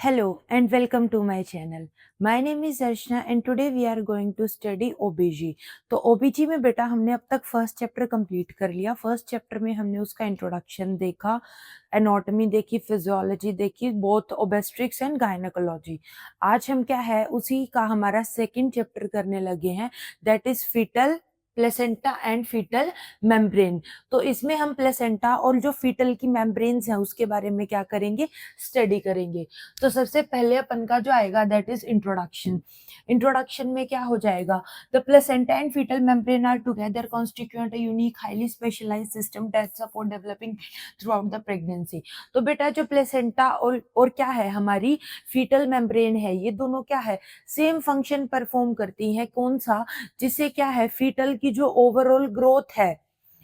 Hello and welcome to my channel. My name is Archana and today we are going to study OBG. तो OBG में बेटा हमने अब तक first chapter complete कर लिया। फर्स्ट चैप्टर में हमने उसका इंट्रोडक्शन देखा, एनाटॉमी देखी, फिजियोलॉजी देखी, बोथ ओबेस्ट्रिक्स एंड गायनेकोलॉजी। आज हम क्या है उसी का हमारा सेकंड चैप्टर करने लगे हैं, that is fetal placenta and fetal membrane. तो इसमें हम प्लेसेंटा और जो फीटल की मेम्ब्रेन्स हैं उसके बारे में क्या करेंगे, स्टडी करेंगे। तो सबसे पहले अपन का जो आएगा दैट इज इंट्रोडक्शन। इंट्रोडक्शन में क्या हो जाएगा, the placenta and fetal membrane are together constitute a unique highly specialised system that support developing throughout the pregnancy. तो बेटा जो प्लेसेंटा और क्या है हमारी फीटल मेम्ब्रेन है, ये दोनों क्या है सेम फंक्शन परफॉर्म करती हैं। कौन सा, जिससे क्या है फीटल की जो ओवरऑल ग्रोथ है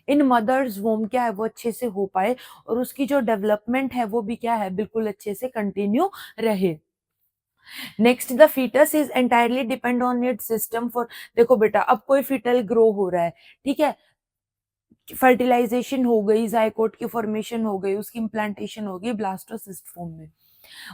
इन मदर्स वोम क्या है वो अच्छे से हो पाए और उसकी जो डेवलपमेंट है वो भी क्या है बिल्कुल अच्छे से कंटिन्यू रहे। Next, the fetus is entirely depend on its system for. देखो बेटा अब कोई फीटल ग्रो हो रहा है, ठीक है, फर्टिलाइजेशन हो गई, जायकोट की फॉर्मेशन हो गई, उसकी इम्प्लांटेशन हो गई ब्लास्टोसिस्ट फॉर्म में,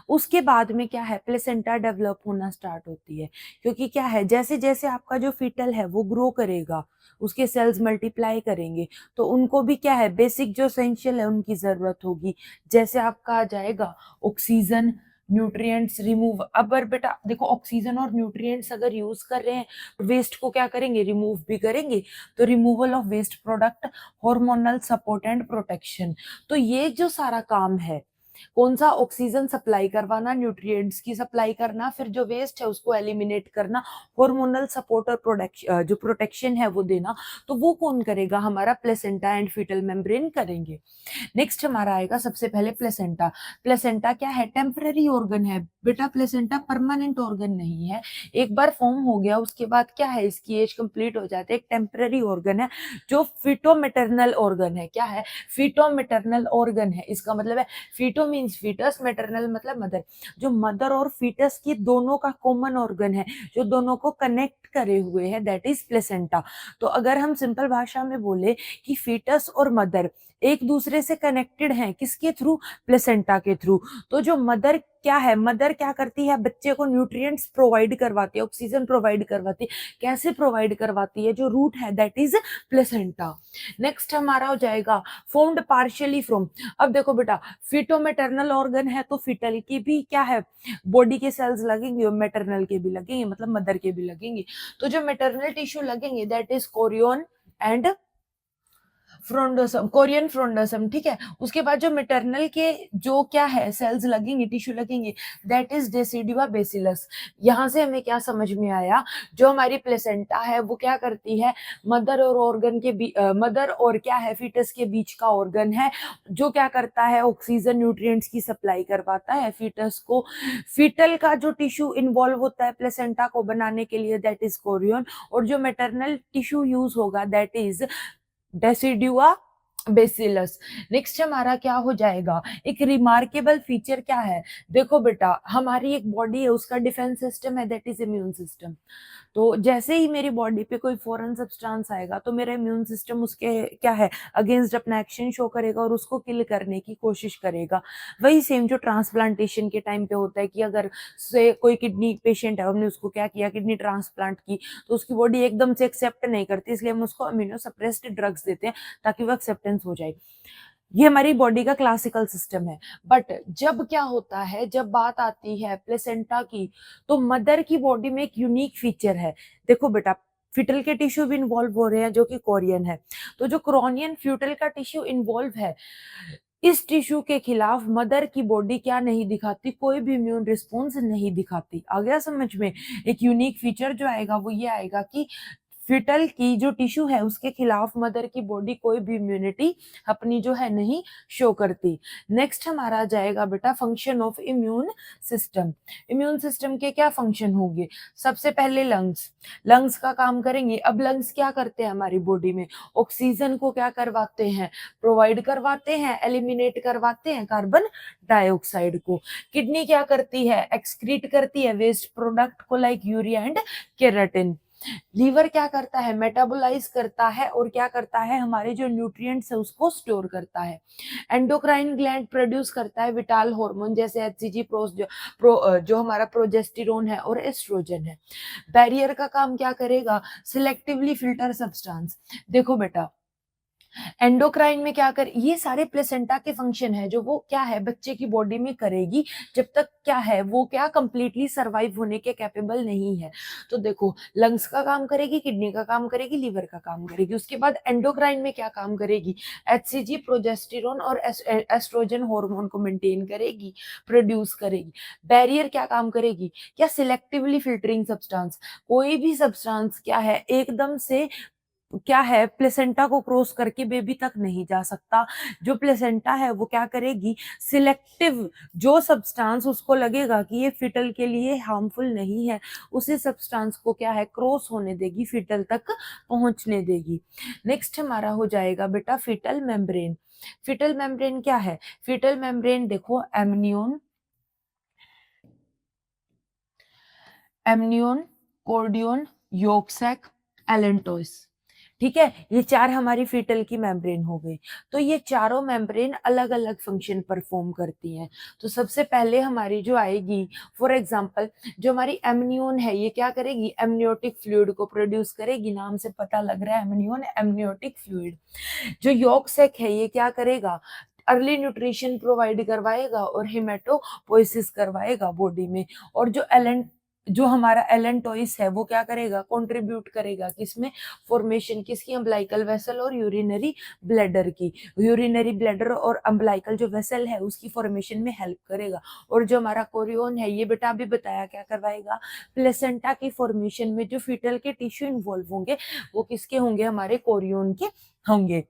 उसके बाद में क्या है प्लेसेंटा डेवलप होना स्टार्ट होती है। क्योंकि क्या है जैसे जैसे आपका जो फीटल है वो ग्रो करेगा, उसके सेल्स मल्टीप्लाई करेंगे, तो उनको भी क्या है बेसिक जो एसेंशियल है उनकी जरूरत होगी। जैसे आपका आ जाएगा ऑक्सीजन, न्यूट्रिएंट्स रिमूव। अब बेटा देखो ऑक्सीजन और न्यूट्रिएंट्स अगर यूज कर रहे हैं, वेस्ट को क्या करेंगे, रिमूव भी करेंगे। तो removal of waste product, hormonal support and protection. तो ये जो सारा काम है, कौन सा, ऑक्सीजन सप्लाई करवाना, न्यूट्रिएंट्स की सप्लाई करना, फिर जो वेस्ट है उसको एलिमिनेट करना, हार्मोनल सपोर्ट और प्रोटेक्शन जो प्रोटेक्शन है वो देना, तो वो कौन करेगा, हमारा प्लेसेंटा एंड फीटल मेम्ब्रेन करेंगे। नेक्स्ट हमारा आएगा सबसे पहले प्लेसेंटा। प्लेसेंटा क्या है, टेम्पररी ऑर्गन है बेटा, प्लेसेंटा परमानेंट ऑर्गन नहीं है। एक बार फॉर्म हो गया उसके बाद क्या है इसकी एज कंप्लीट हो जाती है, एक टेम्पररी ऑर्गन है जो फिटोमेटरनल ऑर्गन है। क्या है, फिटोमेटरनल ऑर्गन है। इसका मतलब है फीटो मीन्स फीटस, मैटरनल मतलब मदर। जो मदर और फीटस की दोनों का कॉमन ऑर्गन है, जो दोनों को कनेक्ट करे हुए है, दैट इज प्लेसेंटा। तो अगर हम सिंपल भाषा में बोले कि फीटस और मदर एक दूसरे से कनेक्टेड हैं, किसके थ्रू, प्लेसेंटा के थ्रू। तो जो मदर क्या है, मदर क्या करती है, बच्चे को न्यूट्रिएंट्स प्रोवाइड करवाती है, ऑक्सीजन प्रोवाइड करवाती है। कैसे प्रोवाइड करवाती है, जो रूट है दैट इज प्लेसेंटा। नेक्स्ट हमारा हो जाएगा फॉर्म्ड पार्शियली फ्रॉम। अब देखो बेटा फिटोमेटरनल ऑर्गन है तो फिटल की भी क्या है बॉडी के सेल्स लगेंगे और मैटरनल के भी लगेंगे, मतलब मदर के भी लगेंगे। तो जो मैटरनल टिश्यू लगेंगे that is chorion and frondosum, chorion frondosum, ठीक है। उसके बाद जो मैटरनल के जो क्या है सेल्स लगेंगे, टिश्यू लगेंगे, दैट इज डेसिडुआ बेसिलस। यहाँ से हमें क्या समझ में आया, जो हमारी प्लेसेंटा है वो क्या करती है, मदर और ऑर्गन के मदर और क्या है फीटस के बीच का ऑर्गन है, जो क्या करता है ऑक्सीजन न्यूट्रिएंट्स की सप्लाई करवाता है फीटस को। फीटल का जो टिश्यू इन्वॉल्व होता है प्लेसेंटा को बनाने के लिए दैट इज कोरियन, और जो मैटरनल टिश्यू यूज होगा that is decidua bacillus. Next हमारा क्या हो जाएगा, एक रिमार्केबल फीचर क्या है, देखो बेटा हमारी एक बॉडी है उसका डिफेंस सिस्टम है दैट इज इम्यून सिस्टम। तो जैसे ही मेरी बॉडी पे कोई फॉरेन सब्सटेंस आएगा तो मेरा इम्यून सिस्टम उसके क्या है अगेंस्ट अपना एक्शन शो करेगा और उसको किल करने की कोशिश करेगा। वही सेम जो ट्रांसप्लांटेशन के टाइम पे होता है कि अगर से कोई किडनी पेशेंट है, हमने उसको क्या किया किडनी ट्रांसप्लांट की, तो उसकी बॉडी एकदम से एक्सेप्ट नहीं करती, इसलिए हम उसको इम्यूनो सप्रेस्ड ड्रग्स देते हैं ताकि वो एक्सेप्टेंस हो जाए। ये हमारी बॉडी का क्लासिकल सिस्टम है। बट जब क्या होता है, जब बात आती है प्लेसेंटा की, तो मदर की बॉडी में एक यूनिक फीचर है। देखो बेटा फिटल के टिश्यू भी इन्वॉल्व हो रहे हैं जो कि कोरियन है, तो जो क्रोनियन फ्यूटल का टिश्यू इन्वॉल्व है, इस टिश्यू के खिलाफ मदर की बॉडी क्या नहीं दिखाती, कोई भी इम्यून रिस्पॉन्स नहीं दिखाती। आ गया समझ में, एक यूनिक फीचर जो आएगा वो ये आएगा कि फिटल की जो टिश्यू है उसके खिलाफ मदर की बॉडी कोई भी इम्यूनिटी अपनी जो है नहीं शो करती। नेक्स्ट हमारा आ जाएगा बेटा function of immune system. Immune system के क्या फंक्शन होंगे, सबसे पहले लंग्स, लंग्स का काम करेंगे। अब लंग्स क्या करते हैं हमारी बॉडी में, ऑक्सीजन को क्या करवाते हैं, प्रोवाइड करवाते हैं, एलिमिनेट करवाते हैं कार्बन डाइऑक्साइड को। किडनी क्या करती है, एक्सक्रीट करती है वेस्ट प्रोडक्ट को like urea and keratin. Liver क्या करता है, मेटाबोलाइज करता है और क्या करता है, हमारे जो न्यूट्रिएंट्स है उसको स्टोर करता है। एंडोक्राइन ग्लैंड प्रोड्यूस करता है विटाल हार्मोन जैसे एचसीजी, जो हमारा प्रोजेस्टेरोन है और एस्ट्रोजन है। बैरियर का काम क्या करेगा, सिलेक्टिवली फिल्टर सब्सटेंस। देखो बेटा, एंडोक्राइन में क्या कर, ये सारे प्लेसेंटा के फंक्शन है जो वो क्या है बच्चे की बॉडी में करेगी जब तक क्या है वो क्या कंप्लीटली सरवाइव होने के कैपेबल नहीं है। तो देखो, लंग्स का काम करेगी, किडनी का काम करेगी, लीवर का काम करेगी। उसके बाद एंडोक्राइन में क्या काम करेगी, एचसीजी, प्रोजेस्टेरोन और एस्ट्रोजन हार्मोन को मेंटेन करेगी, प्रोड्यूस करेगी। बैरियर क्या काम करेगी, क्या सिलेक्टिवली फिल्टरिंग सब्सटेंस, कोई भी सब्सटेंस क्या है एकदम से क्या है प्लेसेंटा को क्रॉस करके बेबी तक नहीं जा सकता। जो प्लेसेंटा है वो क्या करेगी, सिलेक्टिव जो सब्सटेंस उसको लगेगा कि ये फिटल के लिए हार्मफुल नहीं है, उसी सब्सटेंस को क्या है क्रॉस होने देगी, फिटल तक पहुंचने देगी। नेक्स्ट हमारा हो जाएगा बेटा फिटल मेम्ब्रेन। फिटल मेम्ब्रेन क्या है, फिटल मेम्ब्रेन देखो, एमनियोन, कॉर्डियन, यॉर्क सैक, एलेंटोइस। ठीक है, ये चार हमारी फीटल की मेम्ब्रेन हो गई। तो ये चारों मेम्ब्रेन अलग अलग फंक्शन परफॉर्म करती हैं। तो सबसे पहले हमारी जो आएगी, फॉर एग्जांपल जो हमारी एमनियोन है ये क्या करेगी, एमनियोटिक फ्लूइड को प्रोड्यूस करेगी, नाम से पता लग रहा है एमनियोन, एमनियोटिक फ्लूइड। जो यॉर्क सैक है ये क्या करेगा, अर्ली न्यूट्रिशन प्रोवाइड करवाएगा और हिमेटोपोइसिस करवाएगा बॉडी में। और जो हमारा एलेंटोइस है वो क्या करेगा, कंट्रीब्यूट करेगा किसमें, फॉर्मेशन किसकी, अम्बिलिकल वेसल और यूरिनरी ब्लैडर की। यूरिनरी ब्लैडर और अम्बिलिकल जो वेसल है उसकी फॉर्मेशन में हेल्प करेगा। और जो हमारा कोरियन है ये बेटा अभी बताया क्या करवाएगा, प्लेसेंटा की फॉर्मेशन में जो फीटल के टिश्यू इन्वॉल्व होंगे वो किसके होंगे, हमारे कोरियन के होंगे।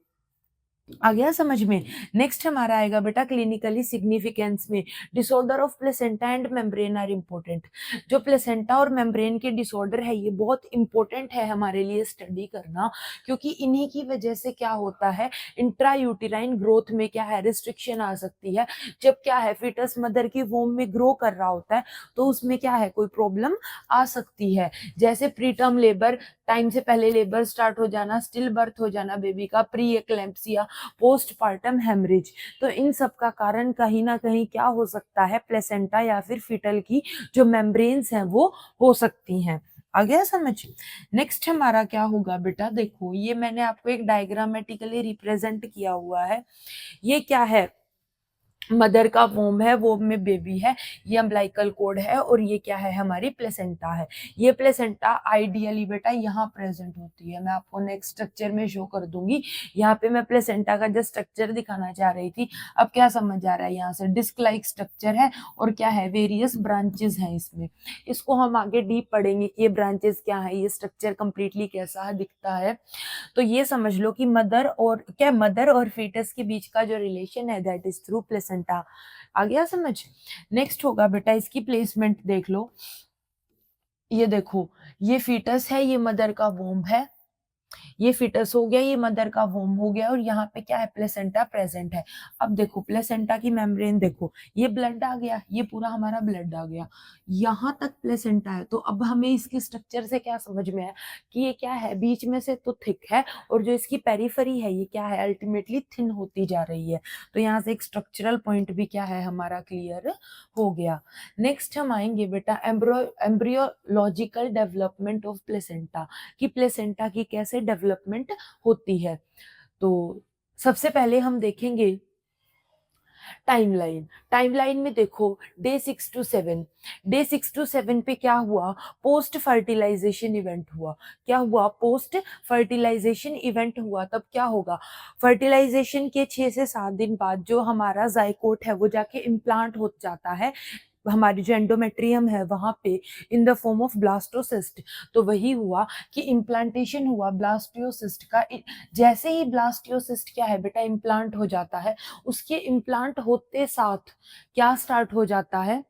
आ गया समझ में। नेक्स्ट हमारा आएगा बेटा क्लिनिकली सिग्निफिकेंस में, disorder of placenta and membrane are important. जो प्लेसेंटा और मेम्ब्रेन के डिसऑर्डर है ये बहुत इंपॉर्टेंट है हमारे लिए स्टडी करना, क्योंकि इन्हीं की वजह से क्या होता है, इंट्रा यूटिराइन ग्रोथ में क्या है रिस्ट्रिक्शन आ सकती है। जब क्या है फीटस मदर की वोम में ग्रो कर रहा होता है तो उसमें क्या है कोई प्रॉब्लम आ सकती है, जैसे प्रीटर्म लेबर, टाइम से पहले लेबर स्टार्ट हो जाना, स्टिल बर्थ हो जाना बेबी का, प्री एक्लैम्प्सिया, पोस्टपार्टम हेमरेज। तो इन सब का कारण कहीं ना कहीं क्या हो सकता है, प्लेसेंटा या फिर फिटल की जो मेम्ब्रेन्स हैं वो हो सकती हैं। आ गया समझ। नेक्स्ट हमारा क्या होगा बेटा, देखो ये मैंने आपको एक डायग्रामेटिकली रिप्रेजेंट किया हुआ है। ये क्या है, मदर का वोम है, वोम में बेबी है, ये अम्बिलिकल कोड है और ये क्या है, हमारी प्लेसेंटा है। ये प्लेसेंटा आइडियली बेटा यहाँ प्रेजेंट होती है, मैं आपको नेक्स्ट स्ट्रक्चर में शो कर दूंगी। यहाँ पे मैं प्लेसेंटा का जस्ट स्ट्रक्चर दिखाना चाह रही थी। अब क्या समझ आ रहा है, यहाँ से डिस्क लाइक स्ट्रक्चर है और क्या है, वेरियस ब्रांचेस हैं इसमें। इसको हम आगे डीप पढ़ेंगे कि ये ब्रांचेस क्या है, ये स्ट्रक्चर कंप्लीटली कैसा दिखता है। तो ये समझ लो कि मदर और फीटस के बीच का जो रिलेशन है दैट इज थ्रू प्लेसेंटा। आ गया समझ। नेक्स्ट होगा बेटा इसकी प्लेसमेंट देख लो। ये देखो, ये फीटस है, ये मदर का वोम है, ये फीटस हो गया, ये मदर का वोम हो गया और यहाँ पे क्या है, प्लेसेंटा प्रेजेंट है। अब देखो प्लेसेंटा की मेम्ब्रेन देखो, ये ब्लड आ गया, ये पूरा हमारा ब्लड आ गया, यहाँ तक प्लेसेंटा है। तो अब हमें इसके स्ट्रक्चर से क्या समझ में आया कि ये क्या है, बीच में से तो थिक है और जो इसकी पेरिफेरी है ये क्या है, अल्टीमेटली थिन होती जा रही है। तो यहाँ से एक स्ट्रक्चरल पॉइंट भी क्या है हमारा क्लियर हो गया। नेक्स्ट हम आएंगे बेटा एम्ब्रियोलॉजिकल डेवलपमेंट ऑफ प्लेसेंटा, कि प्लेसेंटा की कैसे डेवलपमेंट होती है। तो सबसे पहले हम देखेंगे टाइमलाइन। टाइमलाइन में देखो डे 6 to 7 पे क्या हुआ, पोस्ट फर्टिलाइजेशन इवेंट हुआ। क्या हुआ, पोस्ट फर्टिलाइजेशन इवेंट हुआ। तब क्या होगा, फर्टिलाइजेशन के 6 से 7 दिन बाद जो हमारा जाइकोट है वो जाके इम्प्लांट हो जाता है हमारी जो एंडोमेट्रियम है वहां पे, in the form of blastocyst. तो वही हुआ कि इम्प्लांटेशन हुआ ब्लास्टियोसिस्ट का। जैसे ही ब्लास्टियोसिस्ट क्या है बेटा इम्प्लांट हो जाता है, उसके इम्प्लांट होते साथ क्या स्टार्ट हो जाता है,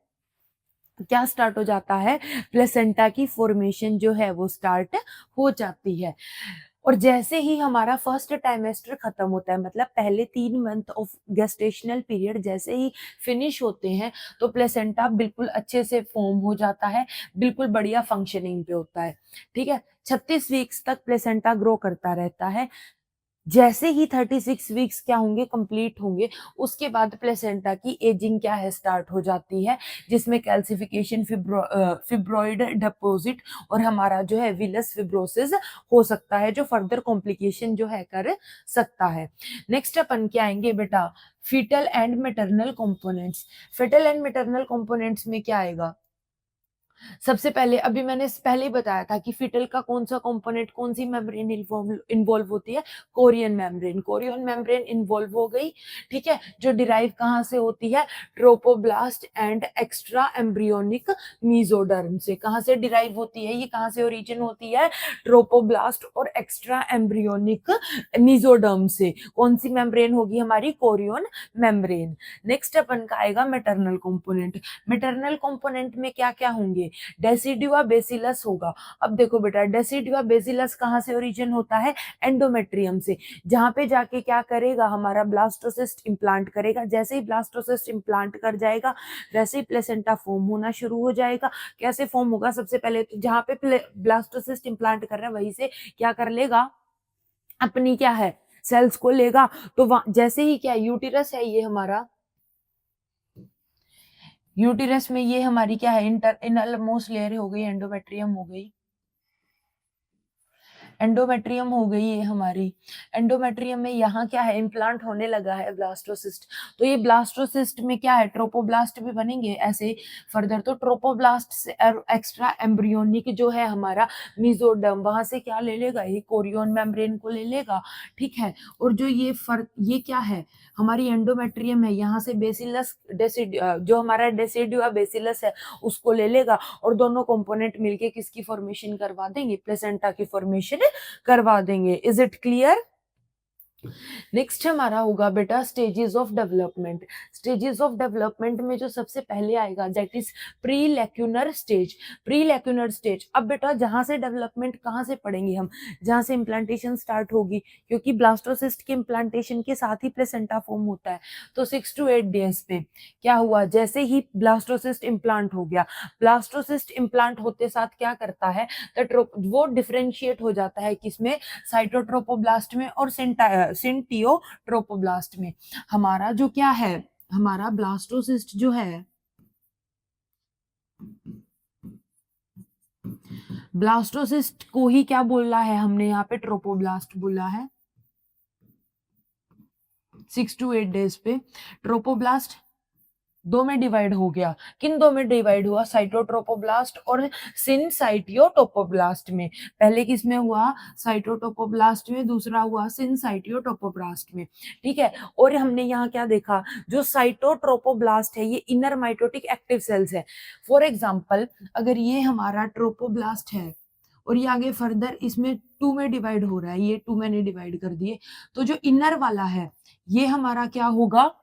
क्या स्टार्ट हो जाता है, प्लेसेंटा की फॉर्मेशन जो है वो स्टार्ट हो जाती है। और जैसे ही हमारा फर्स्ट ट्राइमेस्टर खत्म होता है, मतलब पहले 3 मंथ ऑफ गेस्टेशनल पीरियड जैसे ही फिनिश होते हैं, तो प्लेसेंटा बिल्कुल अच्छे से फॉर्म हो जाता है, बिल्कुल बढ़िया फंक्शनिंग पे होता है। ठीक है, 36 वीक्स तक प्लेसेंटा ग्रो करता रहता है। जैसे ही 36 वीक्स क्या होंगे, कंप्लीट होंगे, उसके बाद प्लेसेंटा की एजिंग क्या है, स्टार्ट हो जाती है, जिसमें कैल्सिफिकेशन, फिब्रॉइड डिपॉजिट और हमारा जो है विलस फिब्रोसिस हो सकता है, जो फर्दर कॉम्प्लिकेशन जो है कर सकता है। नेक्स्ट अपन क्या आएंगे बेटा, fetal and maternal components. Fetal and maternal components में क्या आएगा, सबसे पहले अभी मैंने पहले ही बताया था कि फीटल का कौन सा कंपोनेंट, कौन सी मेम्ब्रेन इन्वॉल्व होती है, Korean membrane. Korean membrane involve हो गई। ठीक है, जो डिराइव कहाँ से होती है, trophoblast and extra embryonic mesoderm से। कहाँ से डिराइव होती है, ये कहाँ से ओरिजिन होती है, ट्रोपोब्लास्ट और एक्स्ट्रा एम्ब्रियोनिक मीजोडर्म से। कौन सी मेम्ब्रेन होगी हमारी, कोरियन मेम्ब्रेन। नेक्स्ट अपन का आएगा मैटरनल कंपोनेंट। मैटरनल कंपोनेंट में क्या क्या होंगे, डेसिडुआ बेसिलस होगा। अब देखो बेटा, डेसिडुआ बेसिलस कहाँ से ओरिजिन होता है, एंडोमेट्रियम से, जहां पे जाके क्या करेगा, हमारा ब्लास्टोसिस्ट इम्प्लांट करेगा। जैसे ही ब्लास्टोसिस्ट इम्प्लांट कर जाएगा, वैसे ही प्लेसेंटा फॉर्म होना शुरू हो जाएगा। कैसे फॉर्म होगा, सबसे पहले तो जहां पे ब्लास्टोसिस्ट इम्प्लांट कर रहा है, वहीं से क्या कर लेगा, अपनी क्या है, सेल्स को लेगा। तो जैसे ही क्या, यूटिरस है ये हमारा, यूटिरस में ये हमारी क्या है, इनर मोस्ट लेयर हो गई, एंडोमेट्रियम हो गई, एंडोमेट्रियम हो गई ये हमारी। एंडोमेट्रियम में यहाँ क्या है, इम्प्लांट होने लगा है ब्लास्टोसिस्ट। तो ये ब्लास्टोसिस्ट में क्या है, ट्रोपोब्लास्ट भी बनेंगे ऐसे फर्दर। तो ट्रोपोब्लास्ट से एक्स्ट्रा एम्ब्रियोनिक जो है हमारा मीजोडर्म, वहां से क्या ले लेगा, ये कोरियन मेम्ब्रेन को ले लेगा। ठीक है, और जो ये क्या है, हमारी एंडोमेट्रियम है, यहाँ से बेसिलस जो हमारा डेसिडुआ बेसिलस है उसको ले लेगा, और दोनों कंपोनेंट मिलके किसकी फॉर्मेशन करवा देंगे, प्लेसेंटा की फॉर्मेशन करवा देंगे। Is it clear. नेक्स्ट हमारा होगा बेटा stages of development. Stages of development में जो सबसे पहले आएगा, that is pre lacunar stage. Pre lacunar stage, अब बेटा जहां से डेवलपमेंट कहां से पढ़ेंगे हम, जहां से इम्प्लांटेशन स्टार्ट होगी, क्योंकि ब्लास्टोसिस्ट के इम्प्लांटेशन के साथ ही प्लेसेंटा फॉर्म होता है। तो 6 to 8 डेज पे क्या हुआ, जैसे ही ब्लास्टोसिस्ट इम्प्लांट हो गया, ब्लास्टोसिस्ट इम्प्लांट होते साथ क्या करता है, वो डिफरेंशिएट हो जाता है किसमें, साइटोट्रोपोब्लास्ट में और सिंटियोट्रोपोब्लास्ट में। हमारा जो क्या है, हमारा ब्लास्टोसिस्ट जो है, ब्लास्टोसिस्ट को ही क्या बोला है हमने यहाँ पे, ट्रोपोब्लास्ट बोला है। 6 to 8 डेज पे ट्रोपोब्लास्ट दो में डिवाइड हो गया। किन दो में डिवाइड हुआ, साइटोट्रोपोब्लास्ट और सिनसाइटियोटोपोब्लास्ट में। पहले किस में हुआ, साइटोटोपोब्लास्ट में, दूसरा हुआ सिनसाइटियोटोपोब्लास्ट में। ठीक है, और हमने यहाँ क्या देखा, जो साइटोट्रोपोब्लास्ट है ये इनर माइटोटिक एक्टिव सेल्स है। फॉर एग्जाम्पल, अगर ये हमारा ट्रोपोब्लास्ट है और ये आगे फर्दर इसमें 2 में डिवाइड हो रहा है, ये 2 मैंने डिवाइड कर दिए, तो जो इनर वाला है ये हमारा क्या होगा,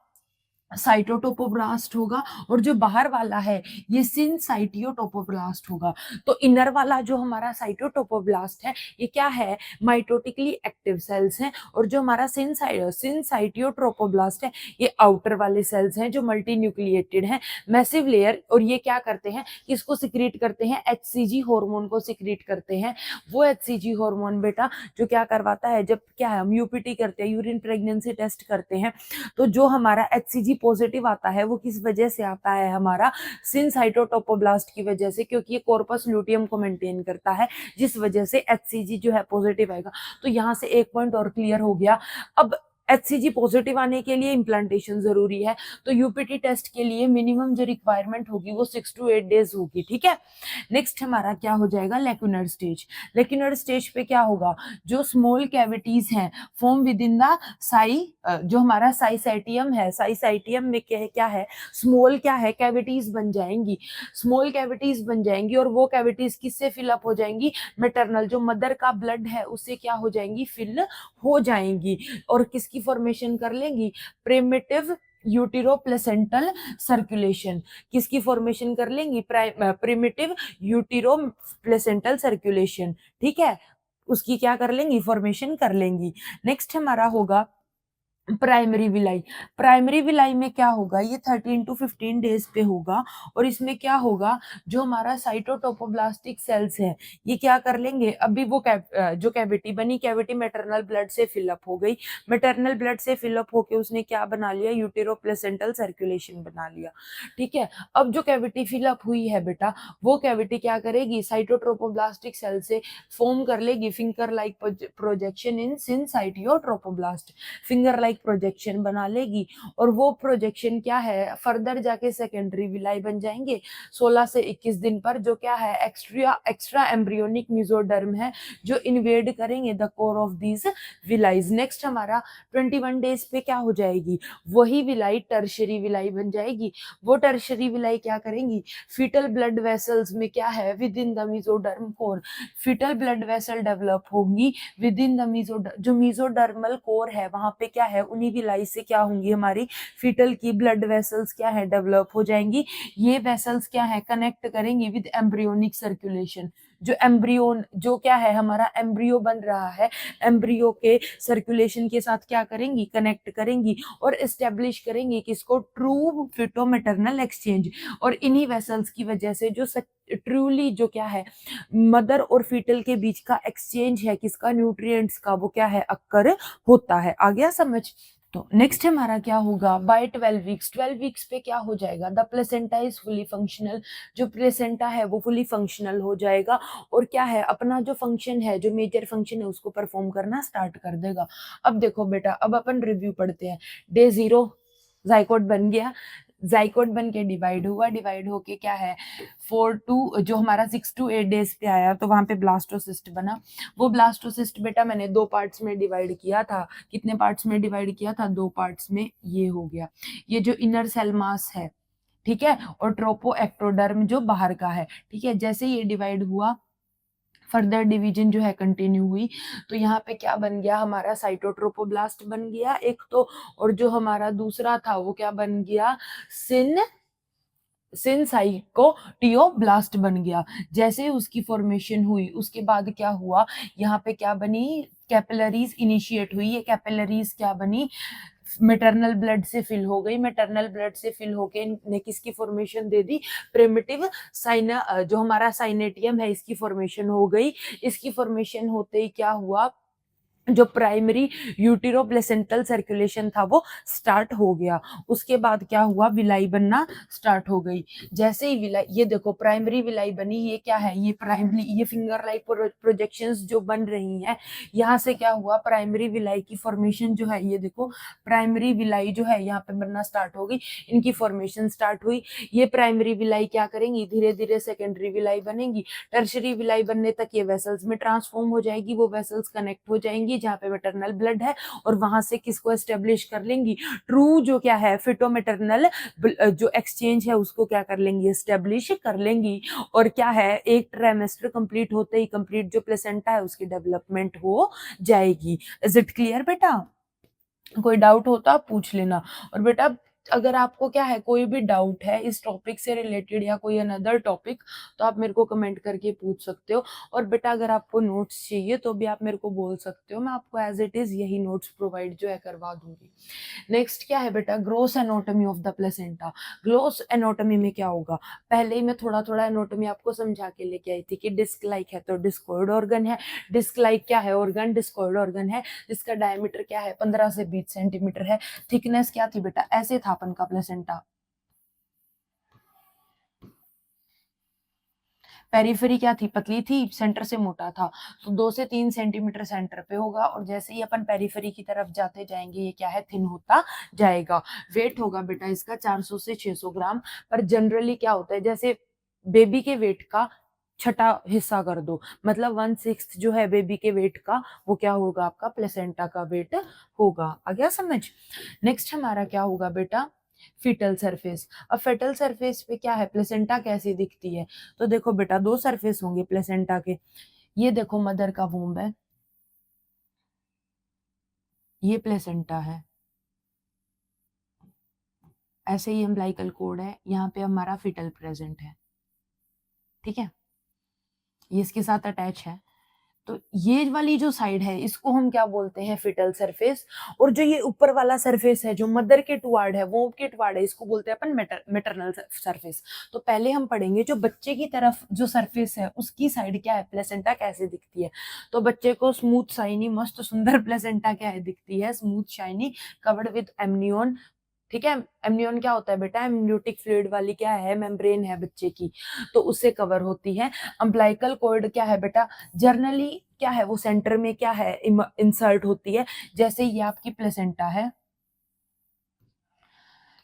साइटोटोपोब्लास्ट होगा, और जो बाहर वाला है ये सिनसाइटियोटोपोब्लास्ट होगा। तो इनर वाला जो हमारा साइटोटोपोब्लास्ट है ये क्या है, माइटोटिकली एक्टिव सेल्स हैं, और जो हमारा सिनसाइटियोट्रोपोब्लास्ट है ये आउटर वाले सेल्स हैं जो मल्टी न्यूक्लिएटेड हैं, मैसिव लेयर। और ये क्या करते हैं, किसको सिक्रीट करते हैं, एचसीजी हार्मोन को सिक्रीट करते हैं। वो एचसीजी हार्मोन बेटा जो क्या करवाता है, जब क्या है हम यूपीटी करते हैं, यूरिन प्रेगनेंसी टेस्ट करते हैं, तो जो हमारा एचसीजी पॉजिटिव आता है वो किस वजह से आता है, हमारा सिनसाइटोटोपोब्लास्ट की वजह से, क्योंकि ये कॉर्पस लुटियम को मेंटेन करता है, जिस वजह से एचसीजी जो है पॉजिटिव आएगा। तो यहाँ से एक पॉइंट और क्लियर हो गया। अब एचसीजी पॉजिटिव आने के लिए इम्प्लांटेशन जरूरी है, तो यूपीटी टेस्ट के लिए मिनिमम जो रिक्वायरमेंट होगी वो 6 to 8 डेज होगी। ठीक है, नेक्स्ट हमारा क्या हो जाएगा, लेक्यूनर स्टेज। लेक्यूनर स्टेज पे क्या होगा, जो स्मॉल कैविटीज हैं फॉर्म विद इन द जो हमारा साइसाइटियम है, साइसाइटियम में क्या है, स्मॉल क्या है, कैविटीज बन जाएंगी, स्मॉल कैविटीज बन जाएंगी, और वो कैविटीज किससे फिलअप हो जाएंगी, मैटरनल जो मदर का ब्लड है उससे क्या हो जाएंगी, फिल हो जाएंगी, और किसकी फॉर्मेशन कर लेंगी, प्रिमिटिव यूटिरो प्लेसेंटल सर्कुलेशन। किसकी फॉर्मेशन कर लेंगी, प्रिमिटिव यूटिरो प्लेसेंटल सर्कुलेशन। ठीक है, उसकी क्या कर लेंगी, फॉर्मेशन कर लेंगी। नेक्स्ट हमारा होगा प्राइमरी विलाई। प्राइमरी विलाई में क्या होगा, ये 13 टू 15 डेज पे होगा और इसमें क्या होगा, जो हमारा साइटोटोपोब्लास्टिक सेल्स है ये क्या कर लेंगे, अभी वो जो कैविटी बनी, कैविटी मैटरनल ब्लड से फिलअप हो गई, मैटरनल ब्लड से फिलअप होके उसने क्या बना लिया, यूटेरो प्लेसेंटल सर्कुलेशन बना लिया। ठीक है, अब जो कैविटी फिलअप हुई है बेटा, वो कैविटी क्या करेगी, साइटोट्रोपोब्लास्टिक सेल से फॉर्म कर लेगी finger like projection in syncytiotrophoblast, finger like projection बना लेगी और वो प्रोजेक्शन क्या है, फर्दर जाके सेकेंडरी विलाई बन जाएंगे 16 से 21 दिन पर, जो क्या है, एक्स्ट्रा एम्ब्रियोनिक मेसोडर्म है जो इन्वेड करेंगे the core of these villi. Next हमारा 21 डेज पे क्या हो जाएगी, वही विलाई टर्शरी विलाई बन जाएगी। वो टर्शरी विलाई क्या करेंगी, फीटल ब्लड वेसल्स में क्या है, within the mesoderm core, fetal blood vessel develop होंगी विद इन द मेसोडर्म, जो मेसोडर्मल कोर है वहां पे क्या है, उन्हीं विलाई से क्या होंगी, हमारी फीटल की ब्लड वेसल्स क्या है, डेवलप हो जाएंगी। ये वेसल्स क्या है, कनेक्ट करेंगी विद एम्ब्रियोनिक सर्कुलेशन, जो एम्ब्रियोन, जो क्या है, हमारा एम्ब्रियो बन रहा है, एम्ब्रियो के सर्कुलेशन के साथ क्या करेंगी, कनेक्ट करेंगी और एस्टेब्लिश करेंगी किसको, ट्रू फिटो मैटरनल एक्सचेंज। और इन्हीं वेसल्स की वजह से जो ट्रूली जो क्या है, मदर और फीटल के बीच का एक्सचेंज है किसका, न्यूट्रिएंट्स का, वो क्या है, अक्कर होता है। आ गया समझ। तो नेक्स्ट हमारा क्या होगा, बाय 12 वीक्स, 12 वीक्स पे क्या हो जाएगा, the placenta is fully functional, जो प्लेसेंटा है वो फुली फंक्शनल हो जाएगा और क्या है, अपना जो फंक्शन है, जो मेजर फंक्शन है उसको परफॉर्म करना स्टार्ट कर देगा। अब देखो बेटा, अब अपन रिव्यू पढ़ते हैं। डे 0 जाइकोट बन गया, जाइकोट बन के डिवाइड हुआ, डिवाइड होके क्या है, 4 टू जो हमारा 6 to 8 डेज पे आया तो वहां पे ब्लास्टोसिस्ट बना। वो ब्लास्टोसिस्ट बेटा मैंने 2 पार्ट्स में डिवाइड किया था, कितने पार्ट्स में डिवाइड किया था, 2 पार्ट्स में। ये हो गया, ये जो इनर सेल मास है, ठीक है, और ट्रोपो एक्टोडर्म जो बाहर का है। ठीक है, जैसे ये डिवाइड हुआ, फर्दर डिवीजन जो है कंटिन्यू हुई, तो यहाँ पे क्या बन गया, हमारा साइटोट्रोपोब्लास्ट बन गया एक तो, और जो हमारा दूसरा था वो क्या बन गया, सिन सिनसाइकोटियोब्लास्ट बन गया। जैसे उसकी फॉर्मेशन हुई उसके बाद क्या हुआ, यहाँ पे क्या बनी, कैपिलरीज इनिशिएट हुई। ये कैपिलरीज क्या बनी, मैटरनल ब्लड से फिल हो गई, मैटरनल ब्लड से फिल होके ने किसकी फॉर्मेशन दे दी, प्रिमिटिव साइना, जो हमारा साइनेटियम है इसकी फॉर्मेशन हो गई। इसकी फॉर्मेशन होते ही क्या हुआ, जो प्राइमरी यूटेरो प्लेसेंटल सर्कुलेशन था वो स्टार्ट हो गया। उसके बाद क्या हुआ, विलाई बनना स्टार्ट हो गई। जैसे ही विलाई, ये देखो प्राइमरी विलाई बनी, ये क्या है, ये प्राइमरी, ये फिंगर लाइक प्रोजेक्शंस जो बन रही हैं, यहाँ से क्या हुआ, प्राइमरी विलाई की फॉर्मेशन जो है, ये देखो प्राइमरी विलाई जो है यहाँ पे बनना स्टार्ट हो गई, इनकी फॉर्मेशन स्टार्ट हुई। ये प्राइमरी विलाई क्या करेंगी, धीरे धीरे सेकेंडरी विलाई बनेंगी, टर्शरी विलाई बनने तक ये वेसल्स में ट्रांसफॉर्म हो जाएगी, वो वेसल्स कनेक्ट हो जाएंगी जहाँ पे मैटरनल ब्लड है, और वहां से किसको एस्टेब्लिश कर लेंगी, ट्रू जो क्या है, फिटो मैटरनल जो एक्सचेंज है उसको क्या कर लेंगी, एस्टेब्लिश कर लेंगी। और क्या है, एक ट्राइमेस्टर कंप्लीट होते ही कंप्लीट जो प्लेसेंटा है उसकी डेवलपमेंट हो जाएगी। इज इट क्लियर बेटा? कोई डाउट हो तो आप पूछ लेना। और बेटा अगर आपको क्या है, कोई भी डाउट है इस टॉपिक से रिलेटेड या कोई अनदर टॉपिक, तो आप मेरे को कमेंट करके पूछ सकते हो। और बेटा अगर आपको नोट्स चाहिए तो भी आप मेरे को बोल सकते हो, मैं आपको एज इट इज यही नोट्स प्रोवाइड जो है करवा दूंगी। नेक्स्ट क्या है बेटा, gross anatomy of the placenta. Gross anatomy में क्या होगा, पहले ही मैं थोड़ा थोड़ा एनाटॉमी आपको समझा के लेके आई थी कि डिस्क लाइक है तो डिस्कॉइड ऑर्गन है, डिस्क लाइक क्या है, ऑर्गन डिस्कॉइड ऑर्गन है, जिसका डायमीटर क्या है, 15 से 20 सेंटीमीटर है। थिकनेस क्या थी बेटा, ऐसे था अपन का प्लेसेंटा। पेरिफेरी क्या थी, पतली थी, सेंटर से मोटा था, तो 2 से 3 सेंटीमीटर सेंटर पे होगा, और जैसे ही अपन पेरिफेरी की तरफ जाते जाएंगे ये क्या है, थिन होता जाएगा। वेट होगा बेटा इसका 400 से 600 ग्राम। पर जनरली क्या होता है, जैसे बेबी के वेट का छठा हिस्सा कर दो, मतलब 1/6 जो है बेबी के वेट का, वो क्या होगा, आपका प्लेसेंटा का वेट होगा। आ गया समझ। नेक्स्ट हमारा क्या होगा बेटा, फीटल सरफेस। अब फेटल सरफेस पे क्या है, प्लेसेंटा कैसी दिखती है, तो देखो बेटा 2 सरफेस होंगे प्लेसेंटा के। ये देखो मदर का वूम्ब है, ये प्लेसेंटा है, ऐसे ही अम्बिलिकल कोड है, यहाँ पे हमारा फीटल प्रेजेंट है। ठीक है, ये इसके साथ अटैच है। तो ये वाली जो साइड है इसको हम क्या बोलते हैं, फिटल सरफेस। और जो ये ऊपर वाला सरफेस है जो मदर के टुवार्ड है, वो के टुवार्ड है, इसको बोलते हैं अपन मेटरनल सरफेस। तो पहले हम पढ़ेंगे जो बच्चे की तरफ जो सरफेस है उसकी साइड क्या है, प्लेसेंटा कैसे दिखती है। तो बच्चे को स्मूथ शाइनी मस्त सुंदर प्लेसेंटा क्या है दिखती है, smooth shiny, covered with amnion. ठीक है, एमनियन क्या होता है बेटा, एमनियोटिक फ्लूइड वाली क्या है, मेम्ब्रेन है बच्चे की, तो उससे कवर होती है। अम्बिलिकल कॉर्ड क्या है बेटा, जर्नली क्या है वो सेंटर में क्या है इंसर्ट होती है। जैसे ये आपकी प्लेसेंटा है,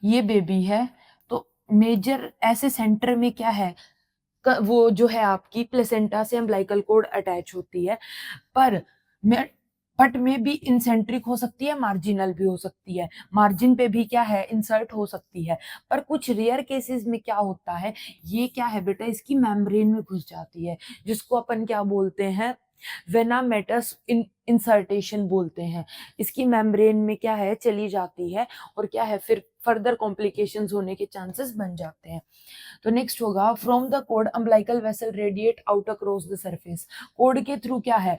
ये बेबी है, तो मेजर ऐसे सेंटर में क्या है, वो जो है आपकी प्लेसेंटा से अम्बिलिकल कॉर्ड अटैच होती है। पर मैं बट में भी इंसेंट्रिक हो सकती है, मार्जिनल भी हो सकती है, मार्जिन पे भी क्या है इंसर्ट हो सकती है। पर कुछ रेयर केसेस में क्या होता है, ये क्या है बेटा, इसकी मेम्ब्रेन में घुस जाती है, जिसको अपन क्या बोलते हैं, वेनामेटस इंसर्टेशन बोलते हैं। इसकी मेम्ब्रेन में क्या है चली जाती है, और क्या है फिर फर्दर कॉम्प्लिकेशंस होने के चांसेस बन जाते हैं। तो नेक्स्ट होगा, from the code umbilical vessel radiate out across the surface. Code के थ्रू क्या है,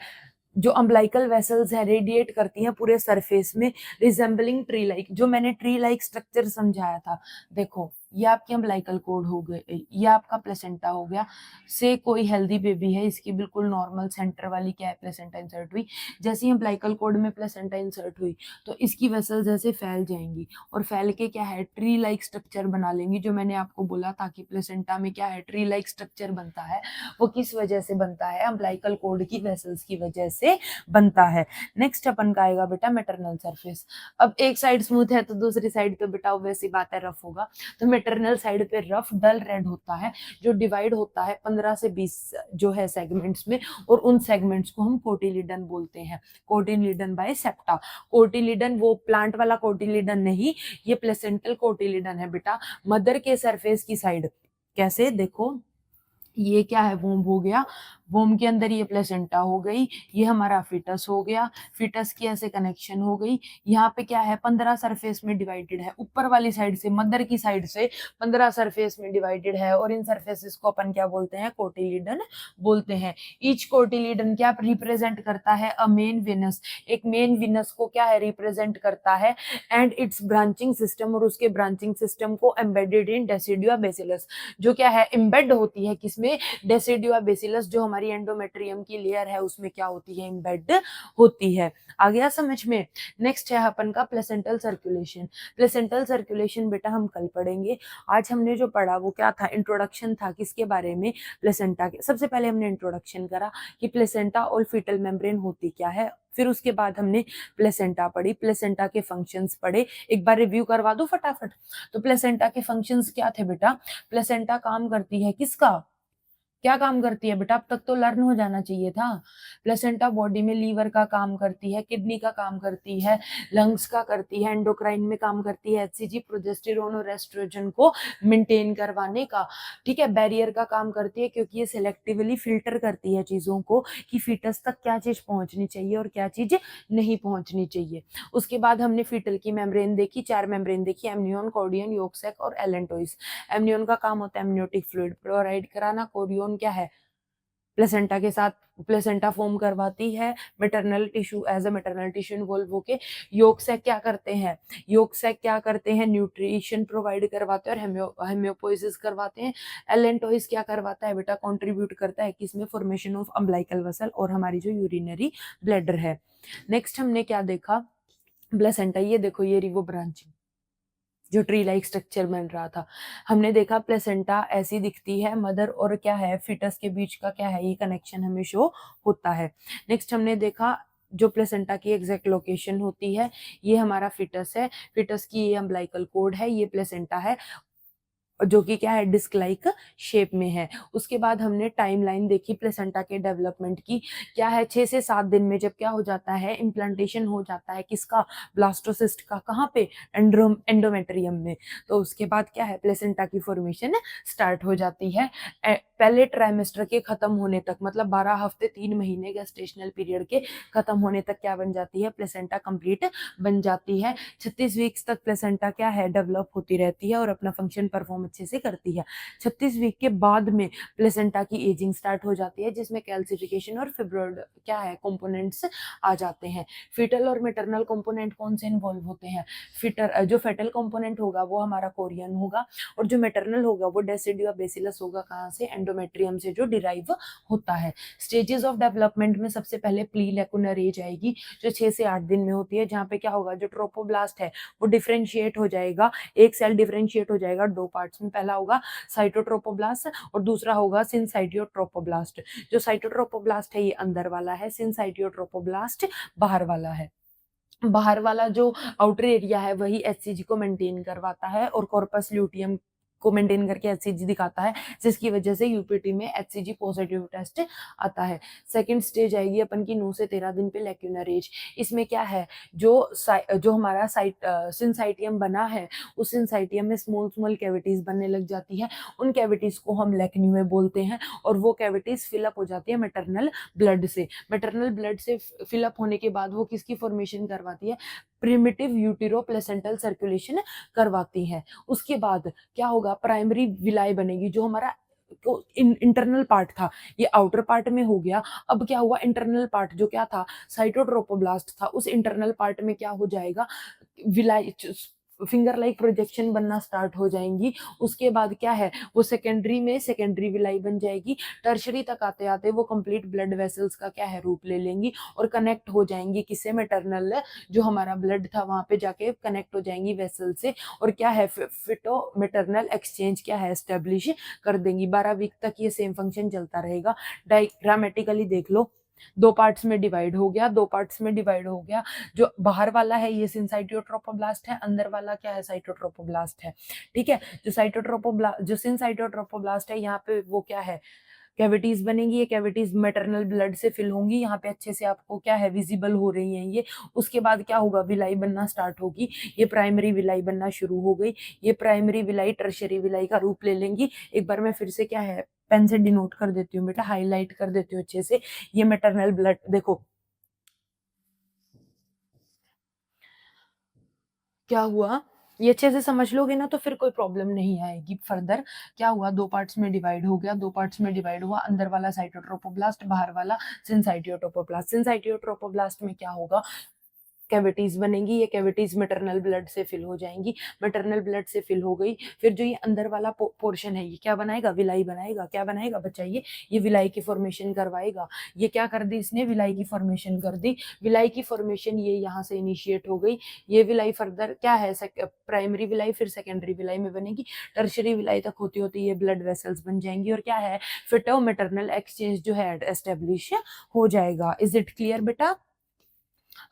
जो अम्बिलिकल वेसल्स है रेडिएट करती हैं पूरे सरफेस में, रिजेंबलिंग ट्री लाइक, जो मैंने ट्री लाइक स्ट्रक्चर समझाया था। देखो ये आपकी अम्बिलिकल कोड हो गए, ये आपका प्लेसेंटा हो गया। से कोई हेल्दी बेबी है, इसकी बिल्कुल नॉर्मल सेंटर वाली क्या है प्लेसेंटा इंसर्ट हुई। जैसे ही अम्बिलिकल कोड में प्लेसेंटा इंसर्ट हुई तो इसकी वेसल्स ऐसे फैल जाएंगी, और फैल के क्या है ट्री लाइक स्ट्रक्चर बना लेंगी। जो मैंने आपको बोला था कि प्लेसेंटा में क्या है ट्री लाइक स्ट्रक्चर बनता है, वो किस वजह से बनता है, अम्बिलिकल कोड की वेसल्स की वजह से बनता है। नेक्स्ट अपन का आएगा बेटा मैटरनल सरफेस। अब एक साइड स्मूथ है तो दूसरी साइड पे बेटा वैसी बात है रफ होगा। तो मैटरनल साइड पे रफ डल रेड होता है, जो डिवाइड होता है 15 से 20 जो है सेगमेंट्स में, और उन सेगमेंट्स को हम कोटिलिडन बोलते हैं। Cotyledon by septa. कोटिलिडन वो प्लांट वाला कोटिलिडन नहीं, ये प्लेसेंटल कोटिलिडन है बेटा, मदर के सरफेस की साइड। कैसे देखो, ये क्या है वोम हो गया, वोम के अंदर ये प्लेसेंटा हो गई, ये हमारा फिटस हो गया, फिटस की ऐसे कनेक्शन हो गई। यहाँ पे क्या है 15 सरफेस में डिवाइडेड है, ऊपर वाली साइड से मदर की साइड से 15 सरफेस में डिवाइडेड है, और इन सरफेसेस को अपन क्या बोलते हैं, कोटिलिडन बोलते हैं। ईच कोटिलिडन क्या रिप्रेजेंट करता है, अ मेन विनस, एक मेन विनस को क्या है रिप्रेजेंट करता है, एंड इट्स ब्रांचिंग सिस्टम, और उसके ब्रांचिंग सिस्टम को एम्बेडेड इन डेसिडुआ बेसिलस, जो क्या है एम्बेड होती है किसमें, डेसिडुआ बेसिलस, जो हमारी एंडोमेट्रियम की लेयर है उसमें क्या होती है, एम्बेड होती है। आ गया समझ में। नेक्स्ट है अपन का प्लेसेंटल सर्कुलेशन। प्लेसेंटल सर्कुलेशन बेटा हम कल पढ़ेंगे। आज हमने जो पढ़ा वो क्या था, इंट्रोडक्शन था किसके बारे में, प्लेसेंटा के। सबसे पहले हमने इंट्रोडक्शन करा कि प्लेसेंटा और फीटल मेम्ब्रेन होती क्या है, फिर उसके बाद हमने प्लेसेंटा पढ़ी, प्लेसेंटा के फंक्शंस पढ़े। एक बार रिव्यू करवा दो फटाफट। तो प्लेसेंटा के फंक्शंस क्या थे बेटा, प्लेसेंटा काम करती है किसका, क्या काम करती है बेटा, अब तक तो लर्न हो जाना चाहिए था। प्लेसेंटा बॉडी में लीवर का काम करती है, किडनी का काम करती है, लंग्स का करती है, एंडोक्राइन में काम करती है, एचसीजी प्रोजेस्टेरोन और एस्ट्रोजन को मेंटेन करवाने का। ठीक है, बैरियर का काम करती है, क्योंकि ये सिलेक्टिवली फिल्टर करती है चीजों को कि फीटस तक क्या चीज पहुंचनी चाहिए और क्या चीज नहीं पहुंचनी चाहिए। उसके बाद हमने फीटल की मेम्ब्रेन देखी, 4 मेम्ब्रेन देखी, एमनियन, कॉर्डियन, यॉर्क सैक और एलेंटोइस। एमनियन का काम होता है एमनियोटिक फ्लूइड प्रोवाइड कराना, कॉर्डियन क्या है प्लेसेंटा के साथ प्लेसेंटा फॉर्म करवाती है, maternal tissue as a maternal tissue involve होके। यॉर्क सैक क्या करते हैं, यॉर्क सैक क्या करते हैं, न्यूट्रिशन प्रोवाइड करवाते हैं और हेमियोपोइसिस करवाते हैं। एलेंटोइस क्या करवाता है बेटा, कंट्रीब्यूट करता है किसमें, फॉर्मेशन ऑफ अम्बिलिकल वेसल और हमारी जो यूरिनरी ब्लैडर है। नेक्स्ट हमने क्या देखा, प्लेसेंटा, ये देखो ये रिवो ब्रांचिंग, जो ट्री लाइक स्ट्रक्चर बन रहा था। हमने देखा प्लेसेंटा ऐसी दिखती है, मदर और क्या है फिटस के बीच का क्या है ये कनेक्शन हमें शो होता है। नेक्स्ट हमने देखा जो प्लेसेंटा की एग्जैक्ट लोकेशन होती है, ये हमारा फिटस है, फिटस की ये अम्बिलिकल कोड है, ये प्लेसेंटा है जो कि क्या है डिस्क लाइक शेप में है। उसके बाद हमने टाइमलाइन देखी प्लेसेंटा के डेवलपमेंट की, क्या है 6 से 7 दिन में जब क्या हो जाता है इम्प्लांटेशन हो जाता है किसका, ब्लास्टोसिस्ट का, कहाँ पे, एंडोमेट्रियम में। तो उसके बाद क्या है प्लेसेंटा की फॉर्मेशन स्टार्ट हो जाती है। पहले ट्राइमेस्टर के खत्म होने तक, मतलब 12 हफ्ते 3 महीने गेस्टेशनल पीरियड के खत्म होने तक क्या बन जाती है, प्लेसेंटा कंप्लीट बन जाती है। 36 वीक्स तक प्लेसेंटा क्या है, डेवलप होती रहती है और अपना फंक्शन परफॉर्म अच्छे से करती है। 36 वीक के बाद में प्लेसेंटा की एजिंग स्टार्ट हो जाती है, जिसमें कैल्सिफिकेशन और फिब्रोइड क्या है, कंपोनेंट्स आ जाते हैं। फीटल और मैटरनल कंपोनेंट कौन से इन्वॉल्व होते हैं, जो फेटल कंपोनेंट होगा वो हमारा कोरियन होगा, और जो मैटरनल होगा वो डेसिडिया बेसिलस होगा, कहाँ से, एंडोमेट्रियम से जो डिराइव होता है। स्टेजेस ऑफ डेवलपमेंट में सबसे पहले प्री लेकुनर एज आएगी, जो 6 से 8 दिन में होती है, जहाँ पे क्या होगा, जो ट्रोपोब्लास्ट है वो डिफरेंशिएट हो जाएगा, एक सेल डिफरेंशिएट हो जाएगा 2 पार्ट्स में, पहला होगा साइटोट्रोपोब्लास्ट और दूसरा होगा सिनसाइटियोट्रोपोब्लास्ट। जो साइटोट्रोपोब्लास्ट है ये अंदर वाला है, सिनसाइटियोट्रोपोब्लास्ट बाहर वाला है। बाहर वाला जो आउटर एरिया है वही एचसीजी को मेंटेन करवाता है और कॉर्पस ल्यूटियम को मेंटेन करके एचसीजी दिखाता है, जिसकी वजह से यूपीटी में एचसीजी पॉजिटिव टेस्ट आता है। सेकंड स्टेज आएगी अपन की 9 से 13 दिन पे लेक्यूनर एज। इसमें क्या है, जो हमारा सिंसाइटियम बना है, उस सिंसाइटियम में स्मॉल स्मॉल कैविटीज बनने लग जाती है, उन कैविटीज को हम लेक्न्यूए बोलते हैं, और वो कैविटीज फिलअप हो जाती है मैटरनल ब्लड से। मैटरनल ब्लड से फिलअप होने के बाद वो किसकी फॉर्मेशन करवाती है, प्रिमिटिव यूटेरो प्लेसेंटल सर्कुलेशन करवाती है। उसके बाद क्या होगा, प्राइमरी विलाई बनेगी, जो हमारा इंटरनल पार्ट था ये आउटर पार्ट में हो गया। अब क्या हुआ, इंटरनल पार्ट जो क्या था, साइटोट्रोपोब्लास्ट था, उस इंटरनल पार्ट में क्या हो जाएगा, विलाई फिंगर लाइक प्रोजेक्शन बनना स्टार्ट हो जाएंगी। उसके बाद क्या है, वो सेकेंडरी में सेकेंडरी विलाई बन जाएगी। टर्शरी तक आते आते वो कंप्लीट ब्लड वेसल्स का क्या है, रूप ले लेंगी और कनेक्ट हो जाएंगी किससे, मैटरनल जो हमारा ब्लड था वहां पे जाके कनेक्ट हो जाएंगी वेसल से, और क्या है, फिटो मैटरनल एक्सचेंज क्या है, एस्टेब्लिश कर देंगी। 12 वीक तक ये सेम फंक्शन चलता रहेगा। डायग्रामेटिकली देख लो, 2 पार्ट्स में डिवाइड हो गया, 2 पार्ट्स में डिवाइड हो गया। जो बाहर वाला है ये सिनसाइटियोट्रोपोब्लास्ट है, अंदर वाला क्या है, साइटोट्रोपोब्लास्ट है। ठीक है, जो सिनसाइटियोट्रोपोब्लास्ट है यहाँ पे वो क्या है, कैविटीज बनेंगी, ये कैविटीज मैटरनल ब्लड से फिल होंगी, यहाँ पे अच्छे से आपको क्या है, विजिबल हो रही हैं ये। उसके बाद क्या होगा, विलाई बनना स्टार्ट होगी, ये प्राइमरी विलाई बनना शुरू हो गई। ये प्राइमरी विलाई टर्शरी विलाई का रूप ले लेंगी। एक बार मैं फिर से क्या है, पेन से डिनोट कर देती हूँ बेटा, हाईलाइट कर देती हूँ अच्छे से। ये मैटरनल ब्लड देखो क्या हुआ, ये अच्छे से समझ लोगे ना तो फिर कोई प्रॉब्लम नहीं आएगी फर्दर। क्या हुआ, 2 पार्ट्स में डिवाइड हो गया, 2 पार्ट्स में डिवाइड हुआ, अंदर वाला साइटोट्रोपोब्लास्ट, बाहर वाला सिनसाइटियोट्रोपोब्लास्ट। सिनसाइटियोट्रोपोब्लास्ट में क्या होगा, कैविटीज बनेंगी, ये कैविटीज मैटरनल ब्लड से फिल हो जाएंगी। मैटरनल ब्लड से फिल हो गई, फिर जो ये अंदर वाला पोर्शन है ये क्या बनाएगा, विलाई बनाएगा। क्या बनाएगा बच्चा, ये विलाई की फॉर्मेशन करवाएगा। ये क्या कर दी इसने, विलाई की फॉर्मेशन कर दी। विलाई की फॉर्मेशन ये यहाँ से इनिशिएट हो गई। ये विलाई फर्दर क्या है, प्राइमरी विलाई फिर सेकेंडरी विलाई में बनेगी, टर्शरी विलाई तक होती होती ये ब्लड वेसल्स बन जाएंगी, और क्या है, फिटो मैटरनल एक्सचेंज जो है एस्टेब्लिश हो जाएगा। इज इट क्लियर बेटा,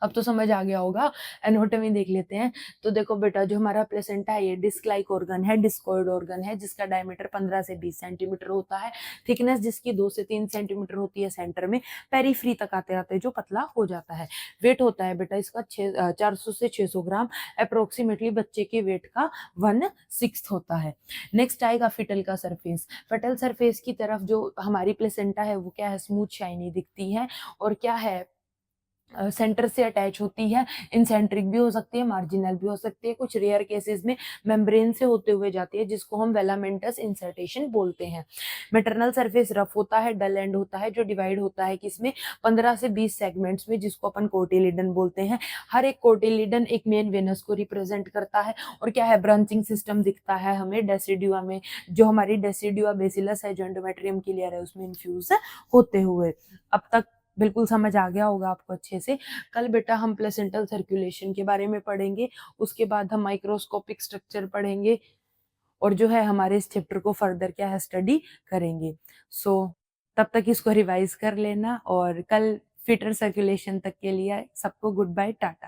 अब तो समझ आ गया होगा। एनाटॉमी देख लेते हैं। तो देखो बेटा, जो हमारा प्लेसेंटा है ये डिस्क लाइक ऑर्गन है, डिस्कॉइड ऑर्गन है, जिसका डायमीटर 15 से 20 सेंटीमीटर होता है, थिकनेस जिसकी 2 से 3 सेंटीमीटर होती है सेंटर में, पेरीफ्री तक आते आते जो पतला हो जाता है। वेट होता है बेटा इसका 400 से 600 ग्राम, अप्रोक्सीमेटली बच्चे के वेट का 1/6 होता है। नेक्स्ट आएगा फिटल का सरफेस। फटल सरफेस की तरफ जो हमारी प्लेसेंटा है वो क्या है, स्मूथ शाइनी दिखती है, और क्या है, सेंटर से अटैच होती है। इंसेंट्रिक भी हो सकती है, मार्जिनल भी हो सकती है, कुछ रेयर केसेस में मेम्ब्रेन से होते हुए जाती है, जिसको हम वेलामेंटस इंसर्टेशन बोलते हैं। मैटरनल सरफेस रफ होता है, डल एंड होता है, जो डिवाइड होता है किसमें, 15 से 20 सेगमेंट्स में, जिसको अपन कोटिलिडन बोलते हैं। हर एक कोटिलिडन एक मेन वेनस को रिप्रेजेंट करता है, और क्या है, ब्रांचिंग सिस्टम दिखता है हमें डेसिडुआ में, जो हमारी डेसिडुआ बेसिलस है, जो एंडोमेट्रियम की लेयर है उसमें इन्फ्यूज होते हुए। अब तक बिल्कुल समझ आ गया होगा आपको अच्छे से। कल बेटा हम प्लेसेंटल सर्कुलेशन के बारे में पढ़ेंगे, उसके बाद हम माइक्रोस्कोपिक स्ट्रक्चर पढ़ेंगे, और जो है हमारे इस चैप्टर को फर्दर क्या है, स्टडी करेंगे। तब तक इसको रिवाइज कर लेना, और कल फिटर सर्कुलेशन तक के लिए सबको गुड बाय, टाटा।